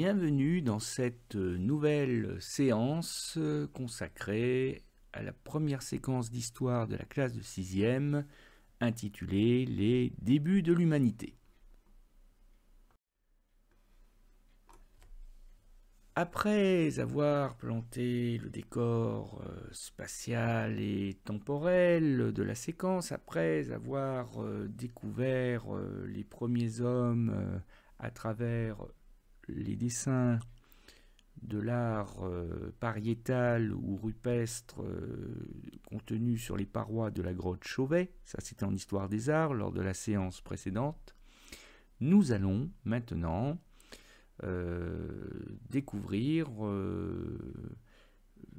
Bienvenue dans cette nouvelle séance consacrée à la première séquence d'histoire de la classe de 6e intitulée « Les débuts de l'humanité ». Après avoir planté le décor spatial et temporel de la séquence, après avoir découvert les premiers hommes à travers les dessins de l'art pariétal ou rupestre contenus sur les parois de la grotte Chauvet, ça c'était en histoire des arts lors de la séance précédente, nous allons maintenant découvrir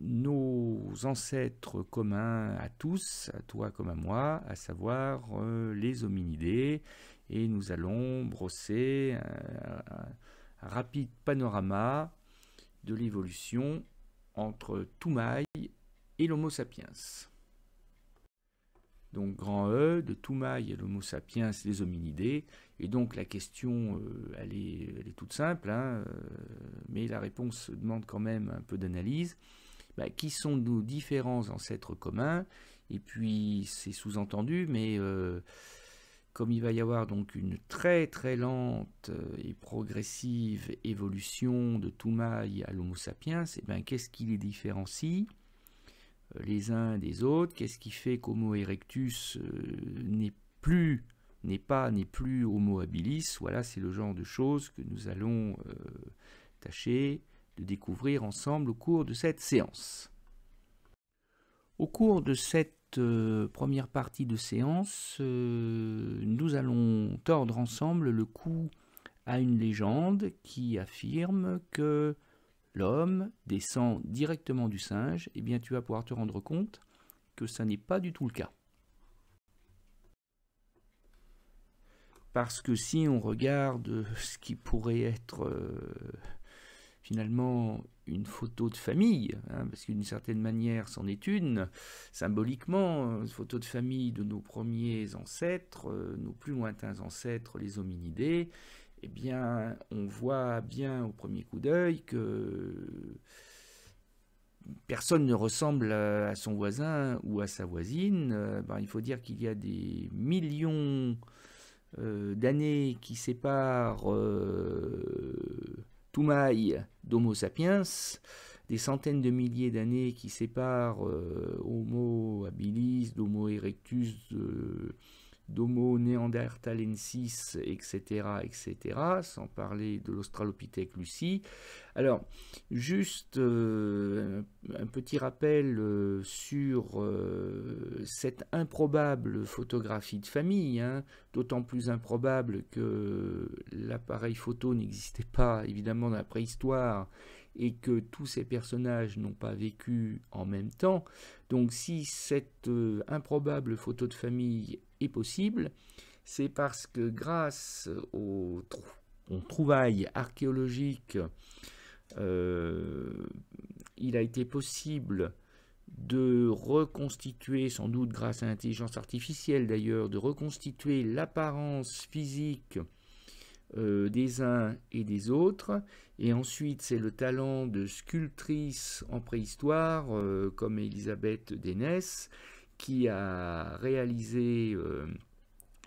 nos ancêtres communs à tous, à toi comme à moi, à savoir les hominidés, et nous allons brosser un rapide panorama de l'évolution entre Toumaï et l'Homo sapiens. Donc grand E, de Toumaï et l'Homo sapiens, les hominidés. Et donc la question, elle est toute simple, hein, mais la réponse demande quand même un peu d'analyse. Qui sont nos différents ancêtres communs? Et puis c'est sous-entendu, mais comme il va y avoir donc une très très lente et progressive évolution de Toumaï à l'Homo sapiens, qu'est-ce qui les différencie les uns des autres? Qu'est-ce qui fait qu'Homo erectus n'est plus Homo habilis? Voilà, c'est le genre de choses que nous allons tâcher de découvrir ensemble au cours de cette séance. Au cours de cette première partie de séance, nous allons tordre ensemble le cou à une légende qui affirme que l'homme descend directement du singe. Eh bien, tu vas pouvoir te rendre compte que ça n'est pas du tout le cas. Parce que si on regarde ce qui pourrait être finalement une photo de famille, hein, parce qu'une certaine manière c'en est une, symboliquement, une photo de famille de nos premiers ancêtres, nos plus lointains ancêtres, les hominidés, eh bien, on voit bien au premier coup d'œil que personne ne ressemble à son voisin ou à sa voisine. Il faut dire qu'il y a des millions d'années qui séparent Toumaï d'Homo sapiens, des centaines de milliers d'années qui séparent Homo habilis, d'Homo erectus, d'Homo neanderthalensis, etc., sans parler de l'Australopithèque lucy. Alors, juste un petit rappel sur cette improbable photographie de famille, hein, d'autant plus improbable que l'appareil photo n'existait pas évidemment dans la préhistoire et que tous ces personnages n'ont pas vécu en même temps. Donc si cette improbable photo de famille est possible, c'est parce que grâce aux trouvailles archéologiques, il a été possible de reconstituer, sans doute grâce à l'intelligence artificielle d'ailleurs, de reconstituer l'apparence physique des uns et des autres. Et ensuite c'est le talent de sculptrices en préhistoire comme Elisabeth Dénès qui a réalisé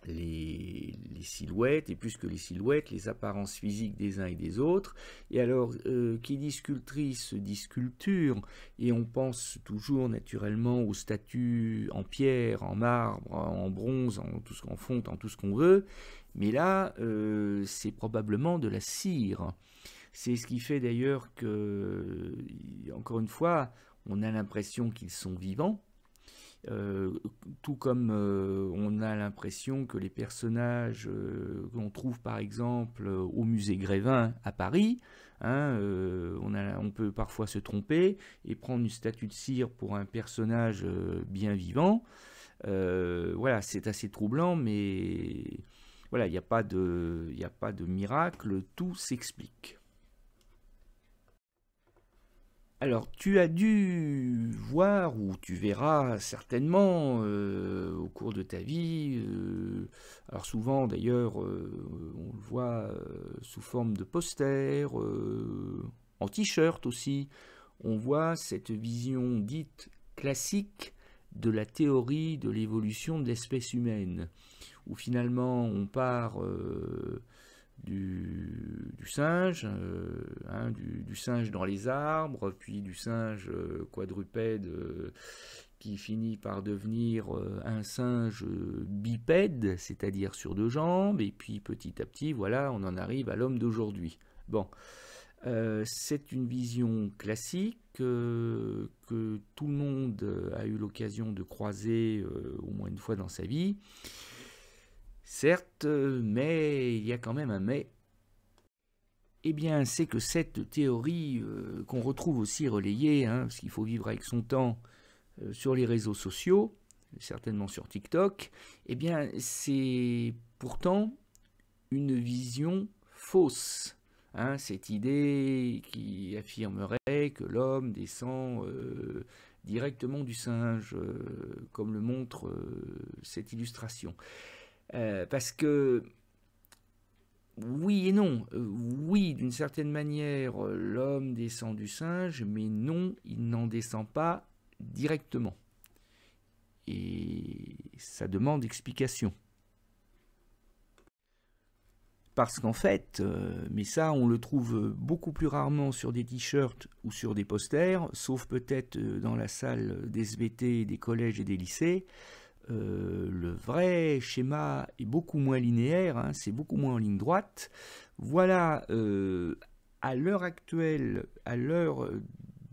les silhouettes, et plus que les silhouettes, les apparences physiques des uns et des autres. Et alors, qui dit sculptrice dit sculpture, et on pense toujours naturellement aux statues en pierre, en marbre, en bronze, en fonte, en tout ce qu'on veut, mais là, c'est probablement de la cire. C'est ce qui fait d'ailleurs que, encore une fois, on a l'impression qu'ils sont vivants, tout comme on a l'impression que les personnages qu'on trouve par exemple au musée Grévin à Paris, hein, on peut parfois se tromper et prendre une statue de cire pour un personnage bien vivant. Voilà, c'est assez troublant, mais voilà, il n'y a pas de miracle, tout s'explique. Alors, tu as dû voir, ou tu verras certainement au cours de ta vie, alors souvent d'ailleurs, on le voit sous forme de poster, en t-shirt aussi, on voit cette vision dite classique de la théorie de l'évolution de l'espèce humaine, où finalement on part du singe, du singe dans les arbres, puis du singe quadrupède qui finit par devenir un singe bipède, c'est-à-dire sur deux jambes, et puis petit à petit, voilà, on en arrive à l'homme d'aujourd'hui. Bon, c'est une vision classique que tout le monde a eu l'occasion de croiser au moins une fois dans sa vie. Certes, mais il y a quand même un mais. Eh bien, c'est que cette théorie qu'on retrouve aussi relayée, parce qu'il faut vivre avec son temps sur les réseaux sociaux, certainement sur TikTok, eh bien, c'est pourtant une vision fausse. Cette idée qui affirmerait que l'homme descend directement du singe, comme le montre cette illustration. Parce que, oui et non, oui, d'une certaine manière, l'homme descend du singe, mais non, il n'en descend pas directement. Et ça demande explication. Parce qu'en fait, mais ça on le trouve beaucoup plus rarement sur des t-shirts ou sur des posters, sauf peut-être dans la salle des SVT, des collèges et des lycées, le vrai schéma est beaucoup moins linéaire, c'est beaucoup moins en ligne droite. Voilà, à l'heure actuelle, à l'heure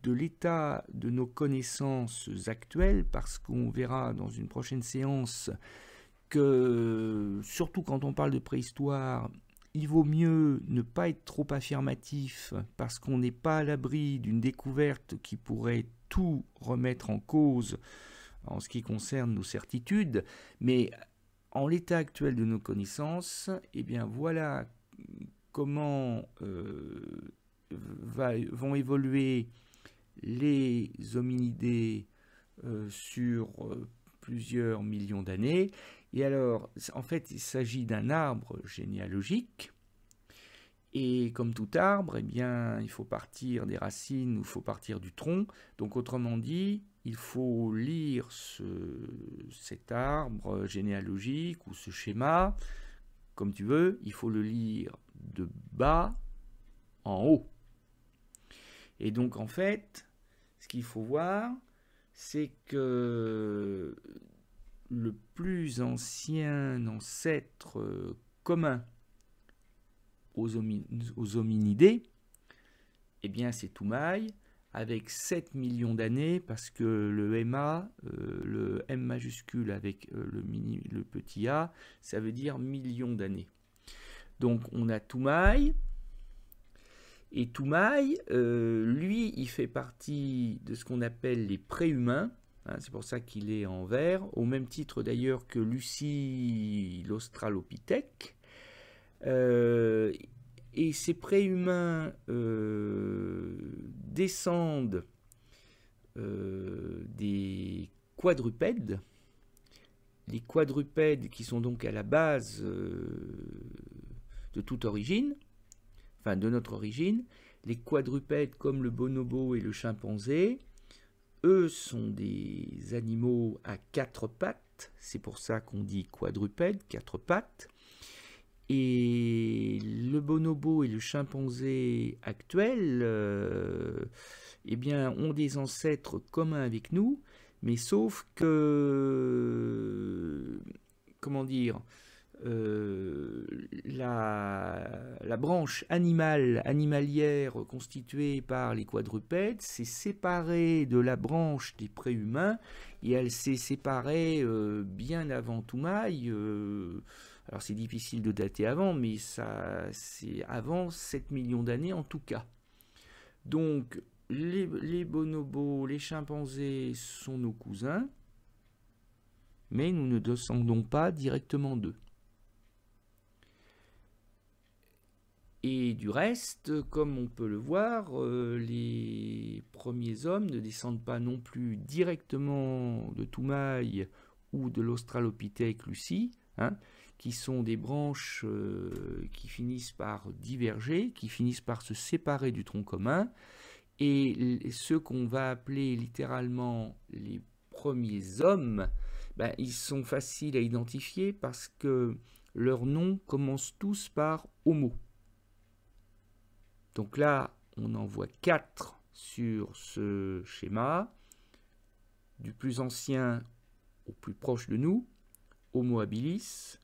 de l'état de nos connaissances actuelles, parce qu'on verra dans une prochaine séance que, surtout quand on parle de préhistoire, il vaut mieux ne pas être trop affirmatif, parce qu'on n'est pas à l'abri d'une découverte qui pourrait tout remettre en cause en ce qui concerne nos certitudes, mais en l'état actuel de nos connaissances, eh bien voilà comment vont évoluer les hominidés sur plusieurs millions d'années. Et alors, en fait, il s'agit d'un arbre généalogique. Et comme tout arbre, eh bien, il faut partir des racines ou il faut partir du tronc. Donc, autrement dit, il faut lire cet arbre généalogique ou ce schéma, comme tu veux, il faut le lire de bas en haut. Et donc, en fait, ce qu'il faut voir, c'est que le plus ancien ancêtre commun aux hominidés, eh bien c'est Toumaï, avec 7 millions d'années, parce que le MA, le M majuscule avec le petit a, ça veut dire millions d'années. Donc on a Toumaï, et Toumaï, lui, il fait partie de ce qu'on appelle les préhumains, c'est pour ça qu'il est en vert, au même titre d'ailleurs que Lucie l'Australopithèque. Et ces préhumains descendent des quadrupèdes. Les quadrupèdes qui sont donc à la base de toute origine, enfin de notre origine. Les quadrupèdes comme le bonobo et le chimpanzé, eux sont des animaux à quatre pattes, c'est pour ça qu'on dit quadrupède, quatre pattes. Et le bonobo et le chimpanzé actuel eh bien, ont des ancêtres communs avec nous, mais sauf que, comment dire, la branche animalière constituée par les quadrupèdes s'est séparée de la branche des préhumains, et elle s'est séparée bien avant Toumaï. Alors c'est difficile de dater avant, mais c'est avant 7 millions d'années en tout cas. Donc les bonobos, les chimpanzés sont nos cousins, mais nous ne descendons pas directement d'eux. Et du reste, comme on peut le voir, les premiers hommes ne descendent pas non plus directement de Toumaï ou de l'Australopithèque lucy, hein, qui sont des branches qui finissent par diverger, qui finissent par se séparer du tronc commun. Et ceux qu'on va appeler littéralement les premiers hommes, ben, ils sont faciles à identifier parce que leurs noms commencent tous par Homo. Donc là, on en voit 4 sur ce schéma, du plus ancien au plus proche de nous: Homo habilis,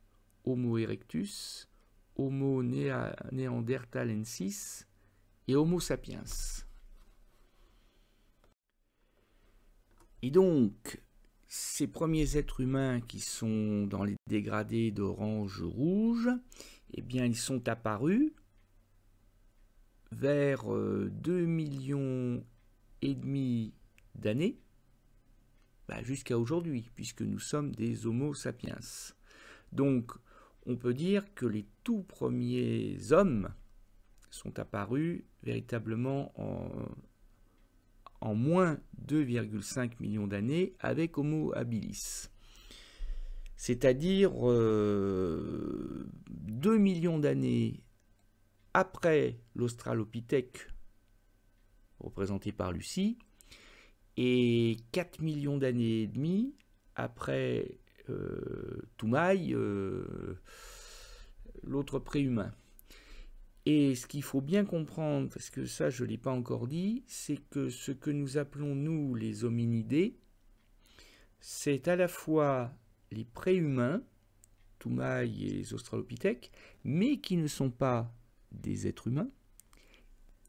Homo erectus, Homo neanderthalensis et Homo sapiens. Et donc, ces premiers êtres humains qui sont dans les dégradés d'orange-rouge, eh bien, ils sont apparus vers 2,5 millions d'années, jusqu'à aujourd'hui, puisque nous sommes des Homo sapiens. Donc, on peut dire que les tout premiers hommes sont apparus véritablement en moins 2,5 millions d'années avec Homo habilis. C'est-à-dire 2 millions d'années après l'Australopithèque, représenté par Lucie, et 4 millions d'années et demie après Toumaï, l'autre préhumain. Et ce qu'il faut bien comprendre, parce que ça je ne l'ai pas encore dit, c'est que ce que nous appelons nous les hominidés, c'est à la fois les préhumains, Toumaï et les Australopithèques, mais qui ne sont pas des êtres humains,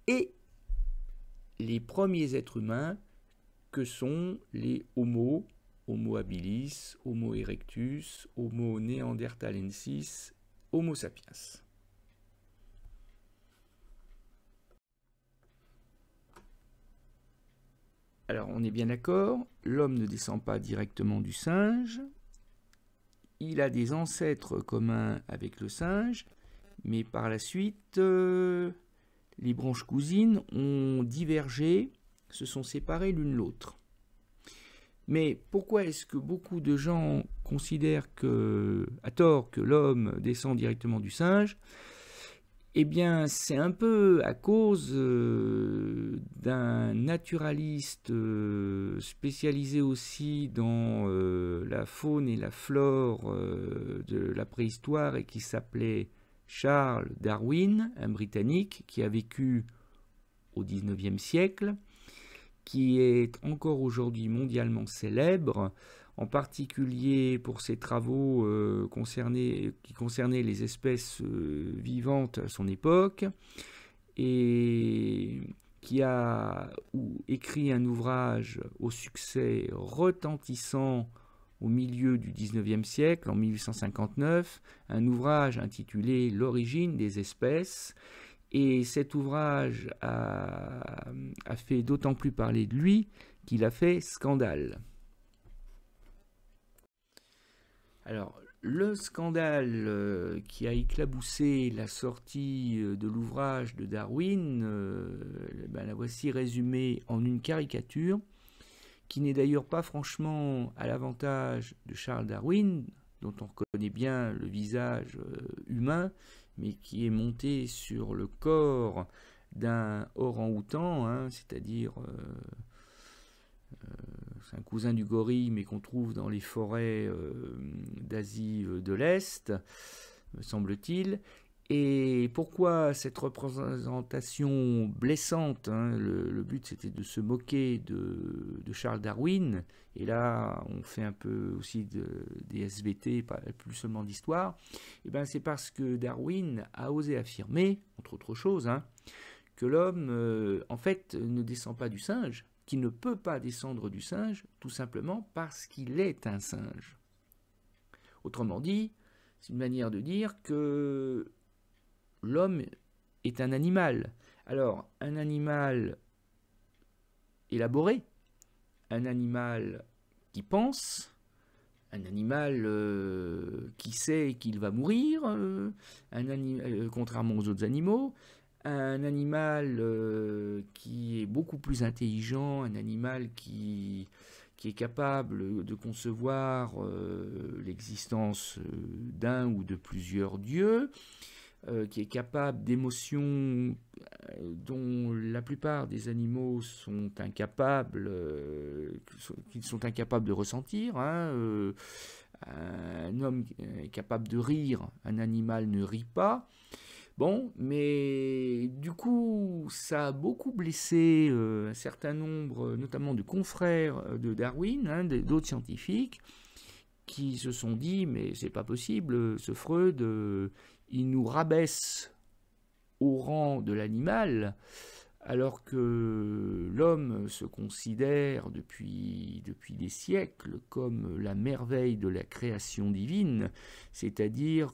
et les premiers êtres humains que sont les Homo, Homo habilis, Homo erectus, Homo neanderthalensis, Homo sapiens. Alors on est bien d'accord, l'homme ne descend pas directement du singe, il a des ancêtres communs avec le singe, mais par la suite, les branches cousines ont divergé, se sont séparées l'une l'autre. Mais pourquoi est-ce que beaucoup de gens considèrent à tort que l'homme descend directement du singe? Eh bien, c'est un peu à cause d'un naturaliste spécialisé aussi dans la faune et la flore de la préhistoire et qui s'appelait Charles Darwin, un Britannique qui a vécu au XIXe siècle, qui est encore aujourd'hui mondialement célèbre, en particulier pour ses travaux qui concernaient les espèces vivantes à son époque, et qui a écrit un ouvrage au succès retentissant au milieu du XIXe siècle, en 1859, un ouvrage intitulé « L'origine des espèces ». Et cet ouvrage a fait d'autant plus parler de lui qu'il a fait scandale. Alors, le scandale qui a éclaboussé la sortie de l'ouvrage de Darwin, la voici résumée en une caricature, qui n'est d'ailleurs pas franchement à l'avantage de Charles Darwin, dont on reconnaît bien le visage humain, mais qui est monté sur le corps d'un orang-outan, hein, c'est-à-dire c'est un cousin du gorille, mais qu'on trouve dans les forêts d'Asie de l'Est, me semble-t-il. Et pourquoi cette représentation blessante, hein, le but c'était de se moquer de Charles Darwin, et là on fait un peu aussi des SVT, plus seulement d'histoire, et ben c'est parce que Darwin a osé affirmer, entre autres choses, hein, que l'homme en fait ne descend pas du singe, qu'il ne peut pas descendre du singe, tout simplement parce qu'il est un singe. Autrement dit, c'est une manière de dire que l'homme est un animal. Alors, un animal élaboré, un animal qui pense, un animal qui sait qu'il va mourir, contrairement aux autres animaux, un animal qui est beaucoup plus intelligent, un animal qui est capable de concevoir l'existence d'un ou de plusieurs dieux, qui est capable d'émotions dont la plupart des animaux sont incapables, qu'ils sont incapables de ressentir. Un homme est capable de rire, un animal ne rit pas. Bon, mais du coup, ça a beaucoup blessé un certain nombre, notamment de confrères de Darwin, d'autres scientifiques, qui se sont dit, mais c'est pas possible, ce Freud, il nous rabaisse au rang de l'animal, alors que l'homme se considère depuis des siècles comme la merveille de la création divine, c'est-à-dire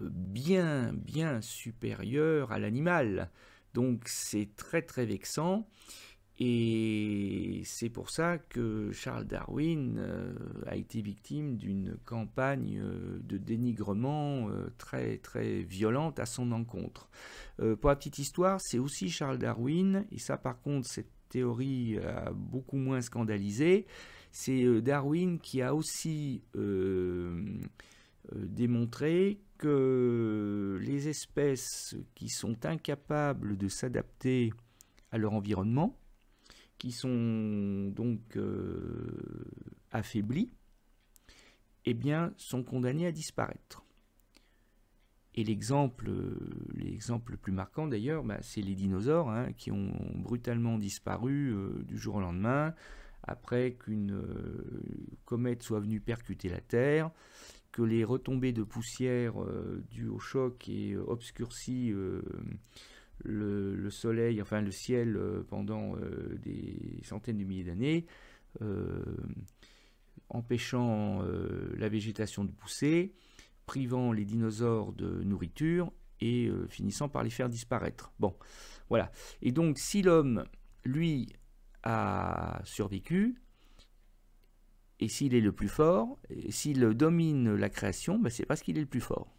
bien supérieur à l'animal. Donc c'est très très vexant. Et c'est pour ça que Charles Darwin a été victime d'une campagne de dénigrement très très violente à son encontre. Pour la petite histoire, c'est aussi Charles Darwin, et ça par contre cette théorie a beaucoup moins scandalisé, c'est Darwin qui a aussi démontré que les espèces qui sont incapables de s'adapter à leur environnement, qui sont donc affaiblis, eh bien, sont condamnés à disparaître. Et l'exemple le plus marquant d'ailleurs, c'est les dinosaures qui ont brutalement disparu du jour au lendemain, après qu'une comète soit venue percuter la Terre, que les retombées de poussière dues au choc aient obscurci le soleil, enfin le ciel pendant des centaines de milliers d'années, empêchant la végétation de pousser, privant les dinosaures de nourriture et finissant par les faire disparaître. Bon, voilà. Et donc si l'homme, lui, a survécu, et s'il est le plus fort, et s'il domine la création, c'est parce qu'il est le plus fort.